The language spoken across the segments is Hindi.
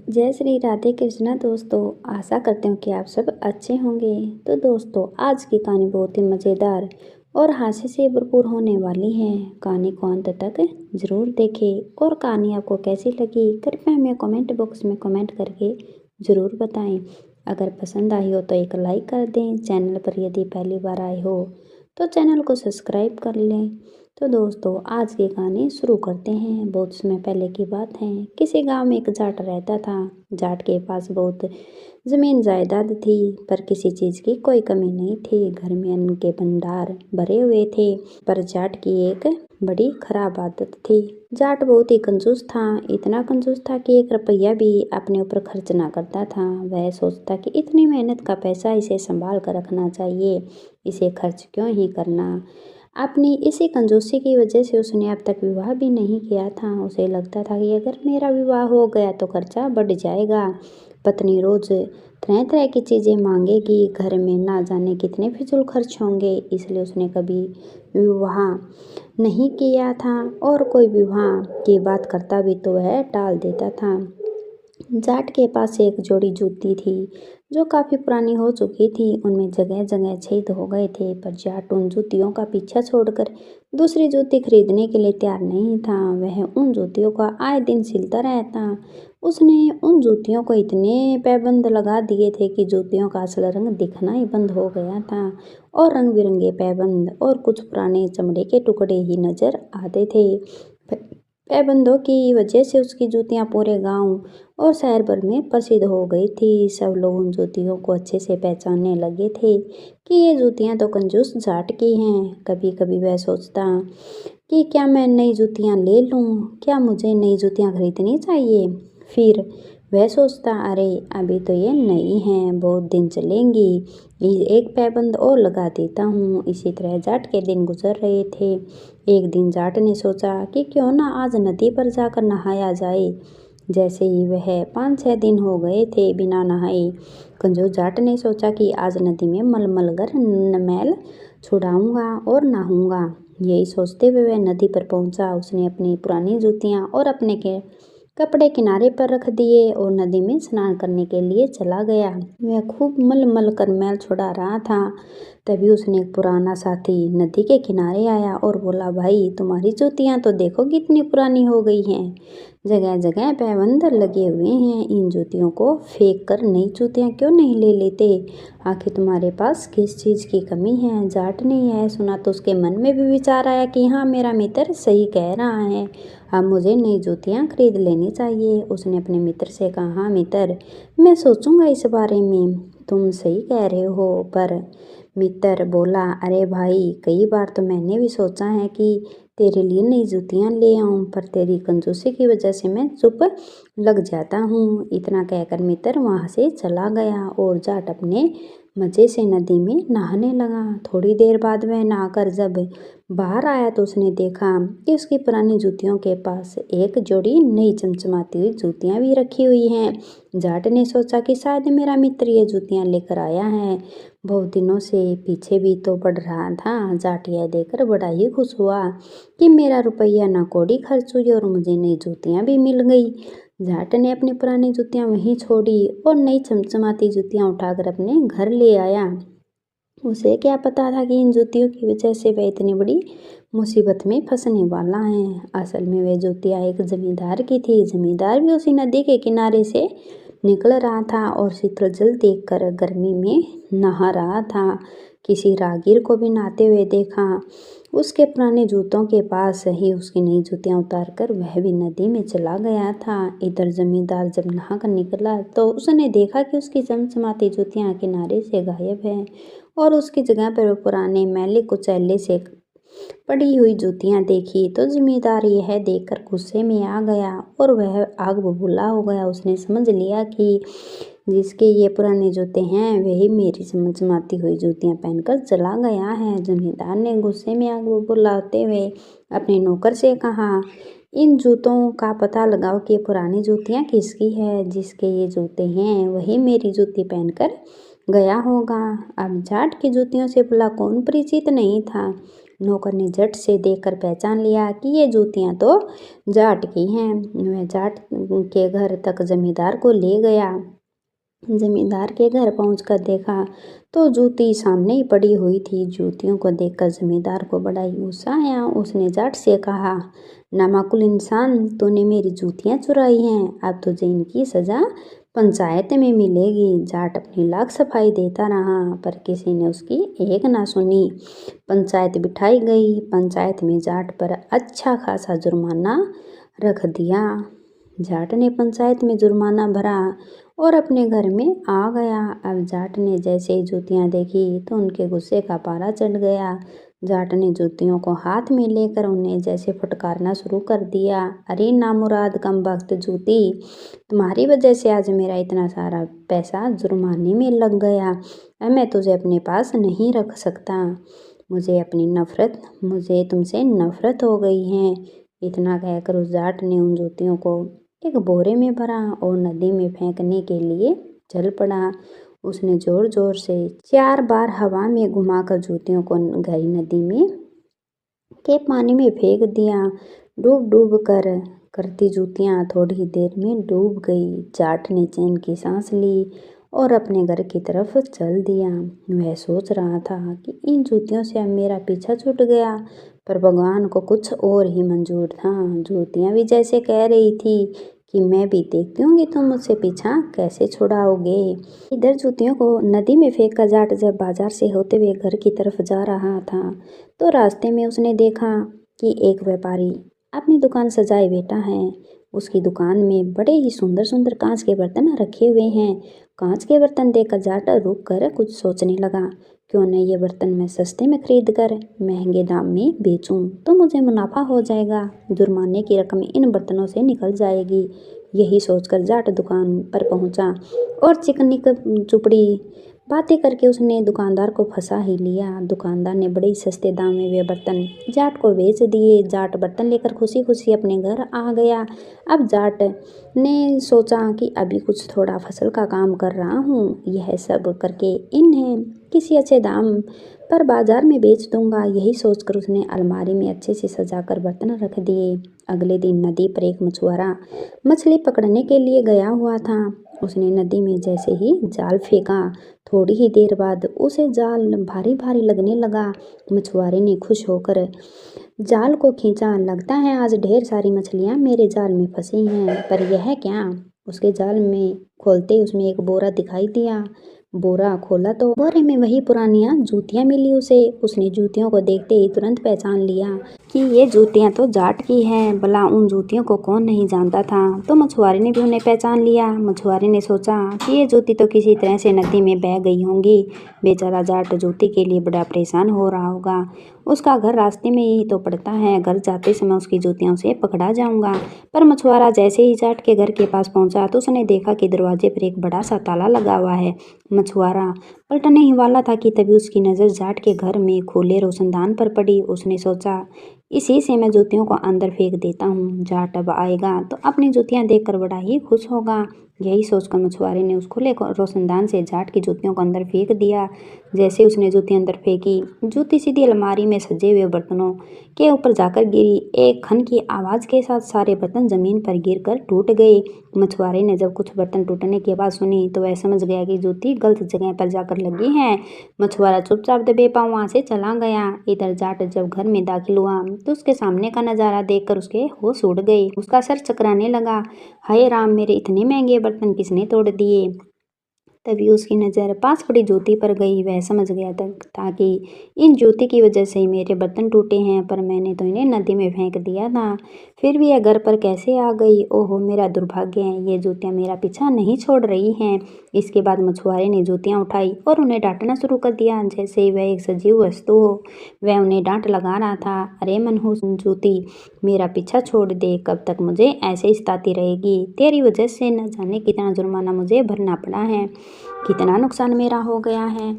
जय श्री राधे कृष्णा दोस्तों। आशा करते हूँ कि आप सब अच्छे होंगे। तो दोस्तों, आज की कहानी बहुत ही मज़ेदार और हास्य से भरपूर होने वाली है। कहानी को अंत तक ज़रूर देखें और कहानी आपको कैसी लगी कृपया हमें कमेंट बॉक्स में कमेंट करके ज़रूर बताएं। अगर पसंद आई हो तो एक लाइक कर दें। चैनल पर यदि पहली बार आए हो तो चैनल को सब्सक्राइब कर लें। तो दोस्तों, आज की कहानी शुरू करते हैं। बहुत समय पहले की बात है। किसी गांव में एक जाट रहता था। जाट के पास बहुत जमीन जायदाद थी, पर किसी चीज़ की कोई कमी नहीं थी। घर में अन्न के भंडार भरे हुए थे, पर जाट की एक बड़ी खराब आदत थी। जाट बहुत ही कंजूस था। इतना कंजूस था कि एक रुपया भी अपने ऊपर खर्च ना करता था। वह सोचता कि इतनी मेहनत का पैसा इसे संभाल कर रखना चाहिए, इसे खर्च क्यों ही करना। अपनी इसी कंजूसी की वजह से उसने अब तक विवाह भी नहीं किया था। उसे लगता था कि अगर मेरा विवाह हो गया तो खर्चा बढ़ जाएगा। पत्नी रोज तरह तरह की चीज़ें मांगेगी, घर में ना जाने कितने फिजूल खर्च होंगे। इसलिए उसने कभी विवाह नहीं किया था, और कोई विवाह की बात करता भी तो वह टाल देता था। जाट के पास एक जोड़ी जूती थी जो काफ़ी पुरानी हो चुकी थी। उनमें जगह जगह छेद हो गए थे, पर जाट उन जूतियों का पीछा छोड़कर दूसरी जूती खरीदने के लिए तैयार नहीं था। वह उन जूतियों का आए दिन सिलता रहता। उसने उन जूतियों को इतने पैबंद लगा दिए थे कि जूतियों का असल रंग दिखना ही बंद हो गया था, और रंग बिरंगे पैबंद और कुछ पुराने चमड़े के टुकड़े ही नजर आते थे। पैबंदों की वजह से उसकी जूतियां पूरे गांव और शहर भर में प्रसिद्ध हो गई थी। सब लोग उन जूतियों को अच्छे से पहचानने लगे थे कि ये जूतियां तो कंजूस जाट की हैं। कभी कभी वह सोचता कि क्या मैं नई जूतियां ले लूं, क्या मुझे नई जूतियां खरीदनी चाहिए। फिर वह सोचता, अरे अभी तो ये नई हैं, बहुत दिन चलेंगी, एक पैबंद और लगा देता हूँ। इसी तरह जाट के दिन गुजर रहे थे। एक दिन जाट ने सोचा कि क्यों ना आज नदी पर जाकर नहाया जाए। जैसे ही वह 5-6 दिन हो गए थे बिना नहाए, कंजूस जाट ने सोचा कि आज नदी में मलमल कर मैल छुड़ाऊंगा और नहाऊंगा। यही सोचते हुए वह नदी पर पहुंचा। उसने अपनी पुरानी जूतियां और अपने के कपड़े किनारे पर रख दिए और नदी में स्नान करने के लिए चला गया। वह खूब मल मल कर मैल छुड़ा रहा था। तभी उसने एक पुराना साथी नदी के किनारे आया और बोला, भाई तुम्हारी जूतियां तो देखो कितनी पुरानी हो गई हैं, जगह जगह पैबंद लगे हुए हैं। इन जूतियों को फेंक कर नई जूतियां क्यों नहीं ले लेते? आखिर तुम्हारे पास किस चीज़ की कमी है? जाट ने यह सुना तो उसके मन में भी विचार आया कि हाँ, मेरा मित्र सही कह रहा है, अब मुझे नई जूतियां खरीद लेनी चाहिए। उसने अपने मित्र से कहा, हाँ मित्र, मैं सोचूंगा इस बारे में, तुम सही कह रहे हो। पर मित्र बोला, अरे भाई, कई बार तो मैंने भी सोचा है कि तेरे लिए नई जूतियां ले आऊं, पर तेरी कंजूसी की वजह से मैं चुप लग जाता हूँ। इतना कहकर मित्र वहां से चला गया और जाट अपने मज़े से नदी में नहाने लगा। थोड़ी देर बाद वह नहाकर जब बाहर आया तो उसने देखा कि उसकी पुरानी जूतियों के पास एक जोड़ी नई चमचमाती हुई जूतियां भी रखी हुई हैं। जाट ने सोचा कि शायद मेरा मित्र ये जूतियां लेकर आया है, बहुत दिनों से पीछे भी तो पड़ रहा था। जाट यह देखकर बड़ा ही खुश हुआ कि मेरा रुपया ना कौड़ी खर्च हुई और मुझे नई जूतियां भी मिल गई। जाट ने अपनी पुरानी जूतियां वहीं छोड़ी और नई चमचमाती जूतियां उठाकर अपने घर ले आया। उसे क्या पता था कि इन जूतियों की वजह से वह इतनी बड़ी मुसीबत में फंसने वाला है। असल में वह जूतियाँ एक जमींदार की थी। जमींदार भी उसी नदी के किनारे से निकल रहा था और शीतल जल देखकर गर्मी में नहा रहा था। किसी राहगीर को भी नहाते हुए देखा। उसके पुराने जूतों के पास ही उसकी नई जूतियां उतार कर वह भी नदी में चला गया था। इधर जमींदार जब नहा कर निकला तो उसने देखा कि उसकी चमचमाती जूतियां किनारे से गायब है और उसकी जगह पर पुराने मैले कुचैले से पड़ी हुई जूतियां देखी तो जमींदार यह देखकर गुस्से में आ गया और वह आग बबूला हो गया। उसने समझ लिया कि जिसके ये पुराने जूते हैं वही मेरी चमचमाती हुई जूतियां पहनकर चला गया है। जमींदार ने गुस्से में आग बबूला होते हुए अपने नौकर से कहा, इन जूतों का पता लगाओ कि पुरानी जूतियां किसकी है। जिसके ये जूते हैं वही मेरी जूती पहनकर गया होगा। अब जाट की जूतियों से भला कौन परिचित नहीं था। नौकर ने झट से देखकर पहचान लिया कि ये जूतियां तो जाट की हैं। वह जाट के घर तक जमींदार को ले गया। जमींदार के घर पहुंचकर देखा तो जूती सामने ही पड़ी हुई थी। जूतियों को देखकर जमींदार को बड़ा ही गुस्सा आया। उसने जाट से कहा, नामाकुल इंसान, तूने मेरी जूतियां चुराई हैं, अब तुझे इनकी सजा पंचायत में मिलेगी। जाट अपनी लाख सफाई देता रहा पर किसी ने उसकी एक ना सुनी। पंचायत बिठाई गई। पंचायत में जाट पर अच्छा खासा जुर्माना रख दिया। जाट ने पंचायत में जुर्माना भरा और अपने घर में आ गया। अब जाट ने जैसे ही जूतियां देखी तो उनके गुस्से का पारा चढ़ गया। जाट ने जूतियों को हाथ में लेकर उन्हें जैसे फटकारना शुरू कर दिया। अरे नामुराद कमबख्त जूती, तुम्हारी वजह से आज मेरा इतना सारा पैसा जुर्माने में लग गया। अब मैं तुझे अपने पास नहीं रख सकता। मुझे तुमसे नफरत हो गई है। इतना कहकर उस जाट ने उन जूतियों को एक बोरे में भरा और नदी में फेंकने के लिए चल पड़ा। उसने जोर जोर से 4 बार हवा में घुमाकर जूतियों को गहरी नदी में के पानी में फेंक दिया। डूब डूब कर करती जूतियां थोड़ी देर में डूब गई। जाट ने चैन की सांस ली और अपने घर की तरफ चल दिया। वह सोच रहा था कि इन जूतियों से अब मेरा पीछा छूट गया, पर भगवान को कुछ और ही मंजूर था। जूतियां भी जैसे कह रही थी कि मैं भी देखती हूँ कि तुम मुझसे पीछा कैसे छुड़ाओगे। इधर जूतियों को नदी में फेंक कर जाट जब बाजार से होते हुए घर की तरफ जा रहा था तो रास्ते में उसने देखा कि एक व्यापारी अपनी दुकान सजाए बैठा है। उसकी दुकान में बड़े ही सुंदर सुंदर कांच के बर्तन रखे हुए हैं। कांच के बर्तन देखकर जाट रुक कर कुछ सोचने लगा, क्यों न ये बर्तन मैं सस्ते में खरीद कर महंगे दाम में बेचूं तो मुझे मुनाफा हो जाएगा। जुर्माने की रकम इन बर्तनों से निकल जाएगी। यही सोचकर जाट दुकान पर पहुंचा और चिकनी चुपड़ी बातें करके उसने दुकानदार को फंसा ही लिया। दुकानदार ने बड़े ही सस्ते दाम में वे बर्तन जाट को बेच दिए। जाट बर्तन लेकर खुशी खुशी अपने घर आ गया। अब जाट ने सोचा कि अभी कुछ थोड़ा फसल का काम कर रहा हूँ, यह सब करके इन्हें किसी अच्छे दाम पर बाजार में बेच दूंगा। यही सोचकर उसने अलमारी में अच्छे से सजाकर बर्तन रख दिए। अगले दिन नदी पर एक मछुआरा मछली पकड़ने के लिए गया हुआ था। उसने नदी में जैसे ही जाल फेंका, थोड़ी ही देर बाद उसे जाल भारी भारी लगने लगा। मछुआरे ने खुश होकर जाल को खींचा। लगता है आज ढेर सारी मछलियां मेरे जाल में फंसी हैं, पर यह क्या? उसके जाल में खोलते ही उसमें एक बोरा दिखाई दिया। बोरा खोला तो बोरे में वही पुरानियां जूतियां मिली उसे। उसने जूतियों को देखते ही तुरंत पहचान लिया कि ये जूतियां तो जाट की हैं। भला उन जूतियों को कौन नहीं जानता था। तो मछुआरे ने भी उन्हें पहचान लिया। मछुआरे ने सोचा कि ये जूती तो किसी तरह से नदी में बह गई होंगी। बेचारा जाट जूती के लिए बड़ा परेशान हो रहा होगा। उसका घर रास्ते में ही तो पड़ता है। घर जाते समय उसकी जूतियों से पकड़ा जाऊंगा। पर मछुआरा जैसे ही जाट के घर के पास पहुंचा तो उसने देखा कि दरवाजे पर एक बड़ा सा ताला लगा हुआ है। मछुआरा पलटने ही वाला था कि तभी उसकी नज़र जाट के घर में खुले रोशनदान पर पड़ी। उसने सोचा, इसी से मैं जूतियों को अंदर फेंक देता हूँ। जाट अब आएगा तो अपनी जूतियाँ देखकर बड़ा ही खुश होगा। यही सोचकर मछुआरे ने उस खुले रोशनदान से जाट की जूतियों को अंदर फेंक दिया। जैसे उसने जूती अंदर फेंकी, जूती सीधी अलमारी में सजे हुए बर्तनों के ऊपर जाकर गिरी। एक खन की आवाज़ के साथ सारे बर्तन जमीन पर गिरकर टूट गए। मछुआरे ने जब कुछ बर्तन टूटने की आवाज़ सुनी तो वह समझ गया कि जूती गलत जगह पर जाकर लगी है। मछुआरा चुपचाप दबे पाँव वहाँ से चला गया। इधर जाट जब घर में दाखिल हुआ तो उसके सामने का नज़ारा देखकर उसके होश उड़ गए। उसका सर चकराने लगा। हाय राम, मेरे इतने महंगे बर्तन किसने तोड़ दिए। तभी उसकी नज़र पास पड़ी जूती पर गई। वह समझ गया था कि इन जूती की वजह से ही मेरे बर्तन टूटे हैं, पर मैंने तो इन्हें नदी में फेंक दिया था। फिर भी यह घर पर कैसे आ गई। ओहो, मेरा दुर्भाग्य है। ये जूतियाँ मेरा पीछा नहीं छोड़ रही हैं। इसके बाद मछुआरे ने जूतियाँ उठाई और उन्हें डांटना शुरू कर दिया जैसे ही वह एक सजीव वस्तु हो। वह उन्हें डांट लगा रहा था। अरे मनहूस जूती, मेरा पीछा छोड़ दे। कब तक मुझे ऐसे ही सताती रहेगी। तेरी वजह से न जाने कितना जुर्माना मुझे भरना पड़ा है, कितना नुकसान मेरा हो गया है।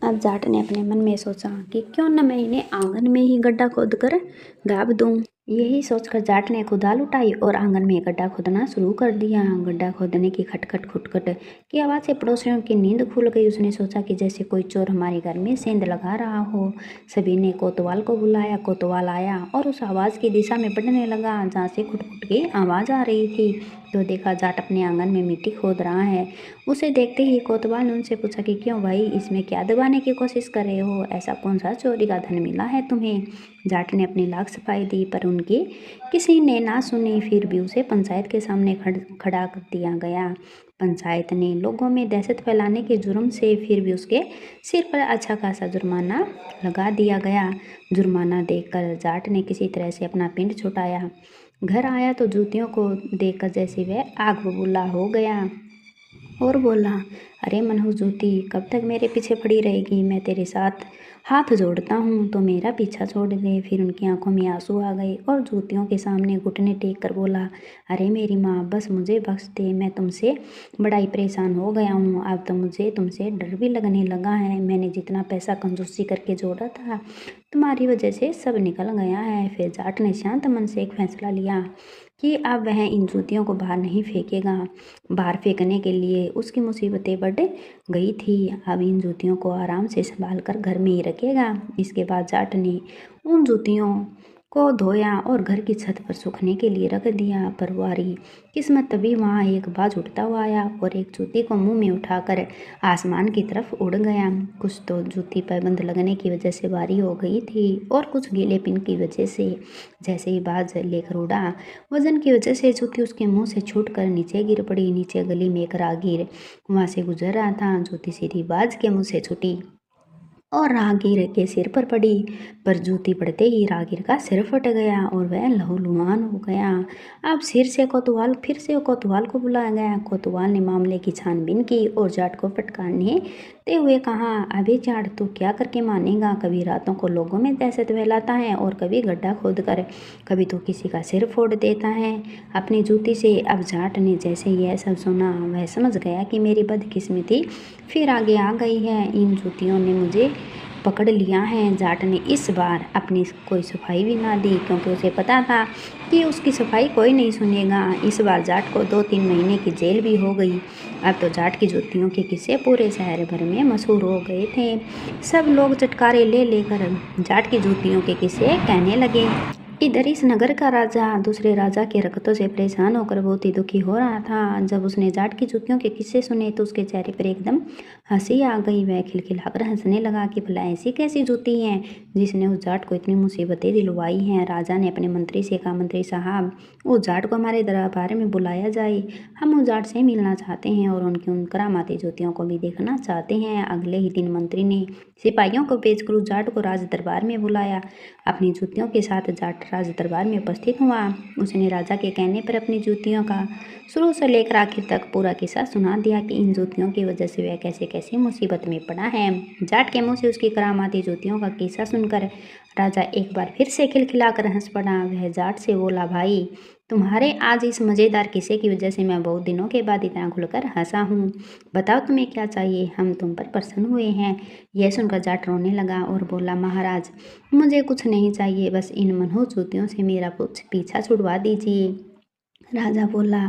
अब जाट ने अपने मन में सोचा कि क्यों न मैं इन्हें आंगन में ही गड्ढा खोद कर गाड़ दूं। यही सोचकर जाट ने कुदाल उठाई और आंगन में गड्ढा खोदना शुरू कर दिया। गड्ढा खोदने की खटखट खुटखट की आवाज़ से पड़ोसियों की नींद खुल गई। उसने सोचा कि जैसे कोई चोर हमारे घर में सेंध लगा रहा हो। सभी ने कोतवाल को बुलाया। कोतवाल आया और उस आवाज़ की दिशा में बढ़ने लगा जहाँ से खुटखुट की आवाज़ आ रही थी। तो देखा जाट अपने आंगन में मिट्टी खोद रहा है। उसे देखते ही कोतवाल ने उनसे पूछा कि क्यों भाई, इसमें क्या दबाने की कोशिश कर रहे हो? ऐसा कौन सा चोरी का धन मिला है तुम्हें? जाट ने अपनी लाख सफाई दी पर उनकी किसी ने ना सुनी। फिर भी उसे पंचायत के सामने खड़ा कर दिया गया। पंचायत ने लोगों में दहशत फैलाने के जुर्म से फिर भी उसके सिर पर अच्छा खासा जुर्माना लगा दिया गया। जुर्माना देखकर जाट ने किसी तरह से अपना पिंड छुटाया। घर आया तो जूतियों को देखकर जैसे वह आग बबूला हो गया और बोला, अरे मनहूस जूती, कब तक मेरे पीछे पड़ी रहेगी? मैं तेरे साथ हाथ जोड़ता हूँ तो मेरा पीछा छोड़ दे। फिर उनकी आंखों में आंसू आ गए और जूतियों के सामने घुटने टेक कर बोला, अरे मेरी माँ, बस मुझे बख्श दे। मैं तुमसे बड़ा ही परेशान हो गया हूँ। अब तो मुझे तुमसे डर भी लगने लगा है। मैंने जितना पैसा कंजूसी करके जोड़ा था, तुम्हारी वजह से सब निकल गया है। फिर जाट ने शांत मन से एक फैसला लिया कि अब वह इन जूतियों को बाहर नहीं फेंकेगा। बाहर फेंकने के लिए उसकी मुसीबतें बढ़ गई थी। अब इन जूतियों को आराम से संभाल कर घर में ही रखेगा। इसके बाद जाट ने उन जूतियों को धोया और घर की छत पर सूखने के लिए रख दिया। पर वारी किस्मत, तभी वहाँ एक बाज उड़ता हुआ आया और एक जूती को मुंह में उठाकर आसमान की तरफ उड़ गया। कुछ तो जूती पाबंद लगने की वजह से भारी हो गई थी और कुछ गीलेपन की वजह से। जैसे ही बाज लेकर उड़ा, वजन की वजह से जूती उसके मुंह से छूटकर नीचे गिर पड़ी। नीचे गली में एक राहगीर वहां से गुजर रहा था। जूती सीधी बाज के मुंह से छूटी और राहगीर के सिर पर पड़ी। पर जूती पड़ते ही राहगीर का सिर फट गया और वह लहूलुहान हो गया। अब फिर से कोतवाल को बुलाया गया। कोतवाल ने मामले की छानबीन की और जाट को फटकारने ते हुए कहा, अबे जाट, तू क्या करके मानेगा? कभी रातों को लोगों में दहशत फैलाता है और कभी गड्ढा खोद कर, कभी तो किसी का सिर फोड़ देता है अपनी जूती से। अब जाट ने जैसे यह सब सुना, वह समझ गया कि मेरी बदकिस्मती फिर आगे आ गई है। इन जूतियों ने मुझे पकड़ लिया है। जाट ने इस बार अपनी कोई सफाई भी ना दी क्योंकि उसे पता था कि उसकी सफाई कोई नहीं सुनेगा। इस बार जाट को 2-3 महीने की जेल भी हो गई। अब तो जाट की जूतियों के किस्से पूरे शहर भर में मशहूर हो गए थे। सब लोग चटकारे ले लेकर जाट की जूतियों के किस्से कहने लगे। इधर इस नगर का राजा दूसरे राजा के रकतों से परेशान होकर बहुत ही दुखी हो रहा था। जब उसने जाट की जूतियों के किस्से सुने तो उसके चेहरे पर एकदम हंसी आ गई। वह खिलखिलाकर हंसने लगा कि भला ऐसी कैसी जूती है जिसने उस जाट को इतनी मुसीबतें दिलवाई हैं। राजा ने अपने मंत्री से कहा, मंत्री साहब, उस जाट को हमारे दरबार में बुलाया जाए। हम उस जाट से मिलना चाहते हैं और उनकी उन करामाती जूतियों को भी देखना चाहते हैं। अगले ही दिन मंत्री ने सिपाहियों को भेजकर उस जाट को राज दरबार में बुलाया। अपनी जूतियों के साथ जाट राज दरबार में उपस्थित हुआ। उसने राजा के कहने पर अपनी जूतियों का शुरू से लेकर आखिर तक पूरा किस्सा सुना दिया कि इन जूतियों की वजह से वह कैसे कैसे मुसीबत में पड़ा है। जाट के मुंह से उसकी करामाती जूतियों का किस्सा सुनकर राजा एक बार फिर से खिलखिलाकर हंस पड़ा। वह जाट से बोला, भाई, तुम्हारे आज इस मज़ेदार किस्से की वजह से मैं बहुत दिनों के बाद इतना खुलकर हंसा हूँ। बताओ तुम्हें क्या चाहिए? हम तुम पर प्रसन्न हुए हैं। यह सुनकर जाट रोने लगा और बोला, महाराज, मुझे कुछ नहीं चाहिए, बस इन मनहूस जूतियों से मेरा पीछा छुड़वा दीजिए। राजा बोला,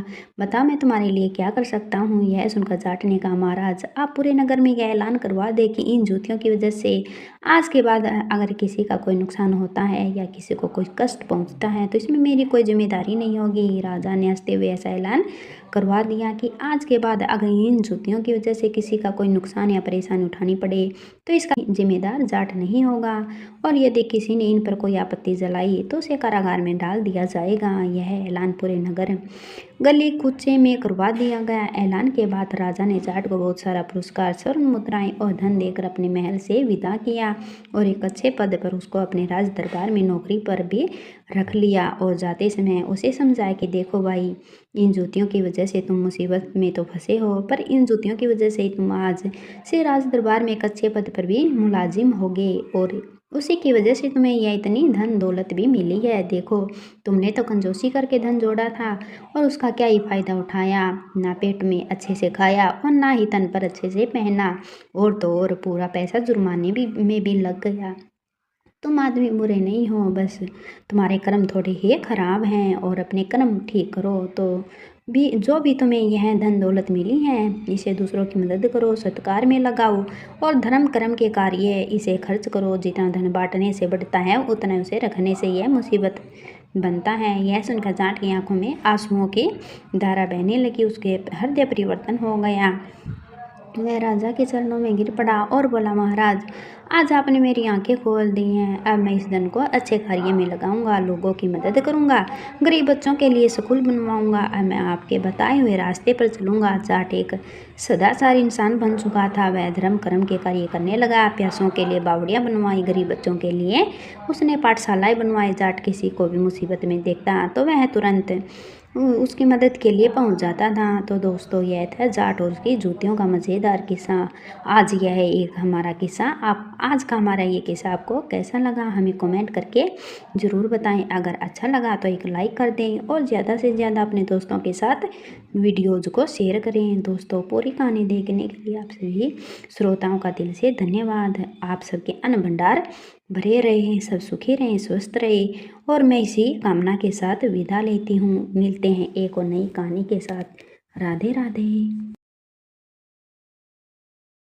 बताओ मैं तुम्हारे लिए क्या कर सकता हूँ? यह सुनकर जाट ने कहा, महाराज, आप पूरे नगर में यह ऐलान करवा दे कि इन जूतियों की वजह से आज के बाद अगर किसी का कोई नुकसान होता है या किसी को कोई कष्ट पहुँचता है तो इसमें मेरी कोई जिम्मेदारी नहीं होगी। राजा ने हंसते हुए ऐसा ऐलान करवा दिया कि आज के बाद अगर इन जूतियों की वजह से किसी का कोई नुकसान या परेशानी उठानी पड़े तो इसका जिम्मेदार जाट नहीं होगा और यदि किसी ने इन पर कोई आपत्ति जलाई तो उसे कारागार में डाल दिया जाएगा। यह ऐलान पूरे नगर गली कूचे में करवा दिया गया। ऐलान के बाद राजा ने जाट को बहुत सारा पुरस्कार, स्वर्ण मुद्राएं और धन देकर अपने महल से विदा किया और एक अच्छे पद पर उसको अपने राज दरबार में नौकरी पर भी रख लिया। और जाते समय उसे समझाया कि देखो भाई, इन जूतियों की वजह से तुम मुसीबत में तो फंसे हो, पर इन जूतियों की वजह से तुम आज से राज दरबार में एक अच्छे पद पर भी मुलाजिम होगे और उसी की वजह से तुम्हें यह इतनी धन दौलत भी मिली है। देखो, तुमने तो कंजूसी करके धन जोड़ा था और उसका क्या ही फायदा उठाया। ना पेट में अच्छे से खाया और ना ही तन पर अच्छे से पहना, और तो और पूरा पैसा जुर्माने में भी लग गया। तुम आदमी बुरे नहीं हो, बस तुम्हारे कर्म थोड़े ही खराब हैं और अपने कर्म ठीक करो तो भी जो भी तुम्हें यह धन दौलत मिली है इसे दूसरों की मदद करो, सत्कार में लगाओ और धर्म कर्म के कार्य इसे खर्च करो। जितना धन बांटने से बढ़ता है उतना उसे रखने से यह मुसीबत बनता है। यह सुनकर जाट की आंखों में आंसुओं की धारा बहने लगी, उसके हृदय परिवर्तन हो गया। वह राजा के चरणों में गिर पड़ा और बोला, महाराज आज आपने मेरी आंखें खोल दी हैं। अब मैं इस धन को अच्छे कार्य में लगाऊंगा, लोगों की मदद करूंगा, गरीब बच्चों के लिए स्कूल बनवाऊंगा। अब मैं आपके बताए हुए रास्ते पर चलूंगा। जाट एक सदाचारी इंसान बन चुका था। वह धर्म कर्म के कार्य करने लगा। प्यासों के लिए बावड़ियाँ बनवाई, गरीब बच्चों के लिए उसने पाठशालाएँ बनवाई। जाट किसी को भी मुसीबत में देखता तो वह तुरंत उसकी मदद के लिए पहुंच जाता था। तो दोस्तों यह था जाट और उसकी जूतियों का मज़ेदार किस्सा। आज यह एक हमारा किस्सा आप आज का हमारा ये किस्सा आपको कैसा लगा हमें कमेंट करके ज़रूर बताएं। अगर अच्छा लगा तो एक लाइक कर दें और ज़्यादा से ज़्यादा अपने दोस्तों के साथ वीडियोज़ को शेयर करें। दोस्तों पूरी कहानी देखने के लिए आप सभी श्रोताओं का दिल से धन्यवाद। आप सबके अन्न भंडार भरे रहे, सब सुखी रहें, स्वस्थ रहे और मैं इसी कामना के साथ विदा लेती हूँ। मिलते हैं एक और नई कहानी के साथ। राधे राधे।